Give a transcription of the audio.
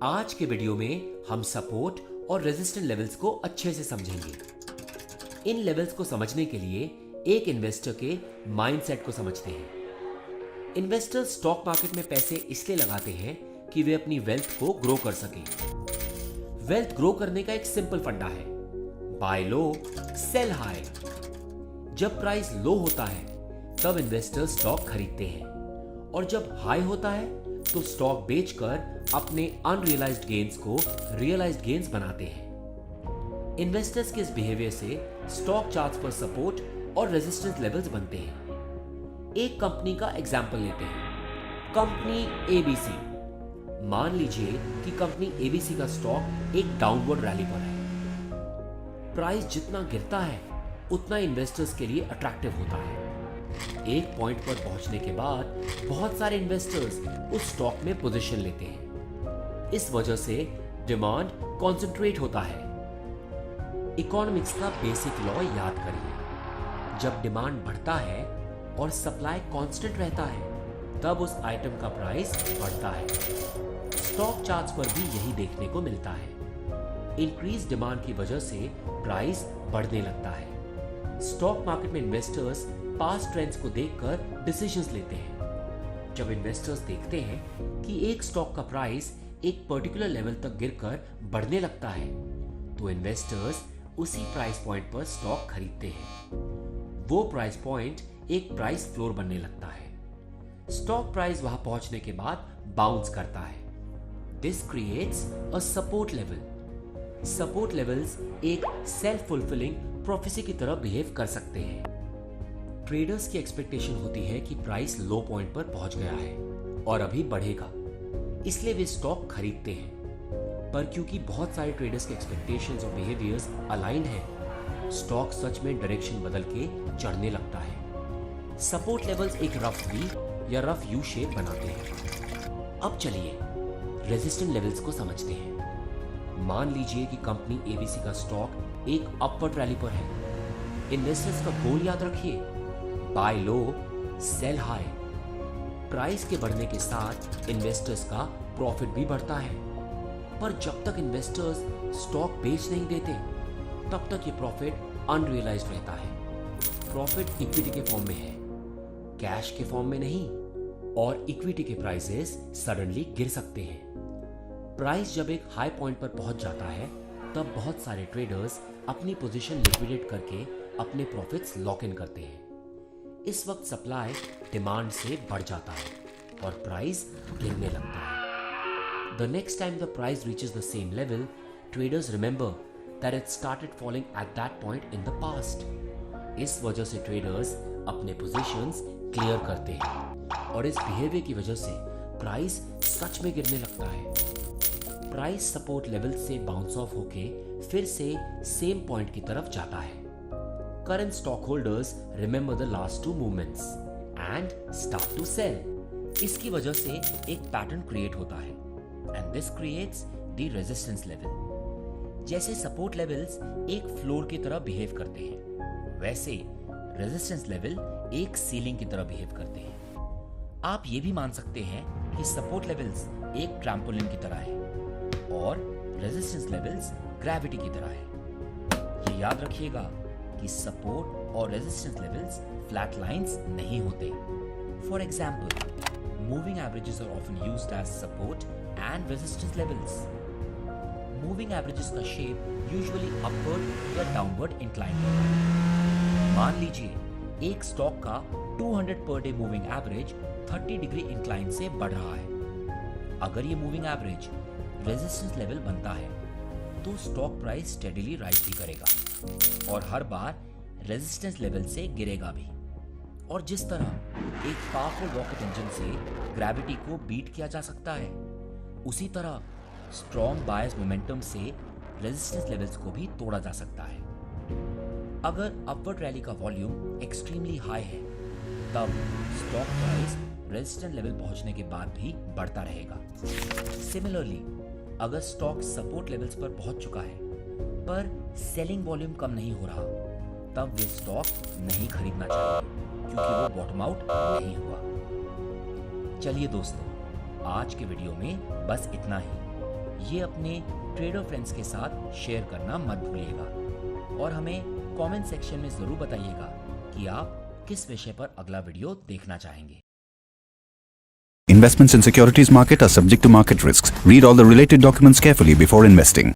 आज के वीडियो में हम सपोर्ट और रेजिस्टेंस लेवल्स को अच्छे से समझेंगे। इन लेवल्स को समझने के लिए एक इन्वेस्टर के माइंडसेट को समझते हैं। इन्वेस्टर्स स्टॉक मार्केट में पैसे इसलिए लगाते हैं कि वे अपनी वेल्थ को ग्रो कर सकें। वेल्थ ग्रो करने का एक सिंपल फंडा है, बाय लो सेल हाई। जब प्राइस लो होता है तब इन्वेस्टर्स स्टॉक खरीदते हैं और जब हाई होता है तो स्टॉक बेचकर अपने अनरियलाइज्ड गेन्स को रियलाइज्ड गेन्स बनाते हैं। इन्वेस्टर्स के इस बिहेवियर से स्टॉक चार्ट्स पर सपोर्ट और रेजिस्टेंस लेवल्स बनते हैं। एक कंपनी का एग्जांपल लेते हैं, कंपनी एबीसी। मान लीजिए कि कंपनी एबीसी का स्टॉक एक डाउनवर्ड रैली पर है। प्राइस जितना गिरता है उतना इन्वेस्टर्स के लिए अट्रैक्टिव होता है। एक पॉइंट पर पहुंचने के बाद बहुत सारे इन्वेस्टर्स उस स्टॉक में पोजीशन लेते हैं। इस वजह से डिमांड कॉन्सेंट्रेट होता है। इकोनॉमिक्स का बेसिक लॉ याद करिए, जब डिमांड बढ़ता है और सप्लाई कांस्टेंट रहता है तब उस आइटम का प्राइस बढ़ता है। स्टॉक चार्ट्स पर भी यही देखने को मिलता है। इंक्रीज डिमांड की वजह से प्राइस बढ़ने लगता है। स्टॉक मार्केट में इन्वेस्टर्स पास्ट ट्रेंड्स को देखकर डिसीजंस लेते हैं। जब इन्वेस्टर्स देखते हैं कि एक स्टॉक का प्राइस एक पर्टिकुलर लेवल तक गिरकर बढ़ने लगता है तो इन्वेस्टर्स उसी प्राइस पॉइंट पर स्टॉक खरीदते हैं। वो प्राइस पॉइंट एक प्राइस फ्लोर बनने लगता है। स्टॉक प्राइस वहां पहुंचने के बाद बाउंस करता है। This creates a support level. Support levels एक सेल्फ फुलफिलिंग प्रोफेसी की तरह बिहेव कर सकते हैं। ट्रेडर्स की एक्सपेक्टेशन होती है कि प्राइस लो पॉइंट पर पहुंच गया है और अभी बढ़ेगा, इसलिए वे स्टॉक खरीदते हैं। पर क्योंकि बहुत सारे ट्रेडर्स के एक्सपेक्टेशंस और बिहेवियर्स अलाइंड हैं, स्टॉक सच में डायरेक्शन बदल के चढ़ने लगता है। सपोर्ट लेवल्स एक रफ वी या रफ यू शेप बनाते हैं। अब चलिए रेजिस्टेंस लेवल्स को समझते हैं। मान लीजिए कि कंपनी एबीसी का स्टॉक एक अपवर्ड रैली पर है। इन्वेस्टर्स का गोल याद रखिए, बाय लो सेल हाई। प्राइस के बढ़ने के साथ इन्वेस्टर्स का प्रॉफिट भी बढ़ता है, पर जब तक इन्वेस्टर्स स्टॉक बेच नहीं देते तब तक ये प्रॉफिट अनरियलाइज्ड रहता है। प्रॉफिट इक्विटी के फॉर्म में है, कैश के फॉर्म में नहीं, और इक्विटी के प्राइसेस सडनली गिर सकते हैं। प्राइस जब एक हाई पॉइंट पर पहुंच जाता है तब बहुत सारे ट्रेडर्स अपनी पोजीशन लिक्विडेट करके अपने प्रॉफिट्स लॉक इन करते हैं। इस वक्त सप्लाई डिमांड से बढ़ जाता है और प्राइस गिरने लगता है। The next time the price reaches the same level, traders remember that it started falling at that point in the past. इस वजह से ट्रेडर्स अपने पोजीशंस क्लियर करते हैं और इस बिहेवियर की वजह से प्राइस सच में गिरने लगता है। प्राइस सपोर्ट लेवल से बाउंस ऑफ होके फिर से सेम पॉइंट की तरफ जाता है। Current stockholders remember the last two movements and start to sell. इसकी वजह से एक पैटर्न क्रिएट होता है and this creates the resistance level. जैसे सपोर्ट लेवल्स एक फ्लोर की तरह बिहेव करते हैं, वैसे रेजिस्टेंस लेवल एक सीलिंग की तरह बिहेव करते हैं। आप ये भी मान सकते हैं कि सपोर्ट लेवल्स एक ट्रैम्पोलिन की तरह है और रेजिस्टेंस लेवल्स ग्रेविटी की तरह है। ये याद रखिएगा कि सपोर्ट और रेजिस्टेंस लेवल्स फ्लैट लाइंस नहीं होते। For example, moving averages are often used as support and resistance levels. Moving averages का शेप यूजुअली अपवर्ड या डाउनवर्ड इंक्लाइन होता है। मान लीजिए एक स्टॉक का 200 per day moving average 30 degree incline से बढ़ रहा है। अगर ये मूविंग एवरेज रेजिस्टेंस लेवल बनता है तो स्टॉक प्राइस स्टेडीली राइज भी करेगा और हर बार रेजिस्टेंस लेवल से गिरेगा भी। और जिस तरह एक पावरफुल रॉकेट इंजन से ग्रेविटी को बीट किया जा सकता है, उसी तरह स्ट्रॉन्ग बायस मोमेंटम से रेजिस्टेंस लेवल्स को भी तोड़ा जा सकता है। अगर अपवर्ड रैली का वॉल्यूम एक्सट्रीमली हाई है तब स्टॉक प्राइस रेजिस्टेंस लेवल पहुंचने के बाद भी बढ़ता रहेगा। सिमिलरली, अगर स्टॉक सपोर्ट लेवल्स पर पहुंच चुका है पर सेलिंग वॉल्यूम कम नहीं हो रहा, तब वे स्टॉक नहीं खरीदना चाहिए क्योंकि वो बॉटम आउट नहीं हुआ। चलिए दोस्तों, आज के वीडियो में बस इतना ही। ये अपने ट्रेडर फ्रेंड्स के साथ शेयर करना मत भूलिएगा और हमें कमेंट सेक्शन में ज़रूर बताइएगा कि आप किस विषय पर अगला वीडियो देखना चाहेंगे। Investments in securities market are subject to market risks. Read all the related documents carefully before investing.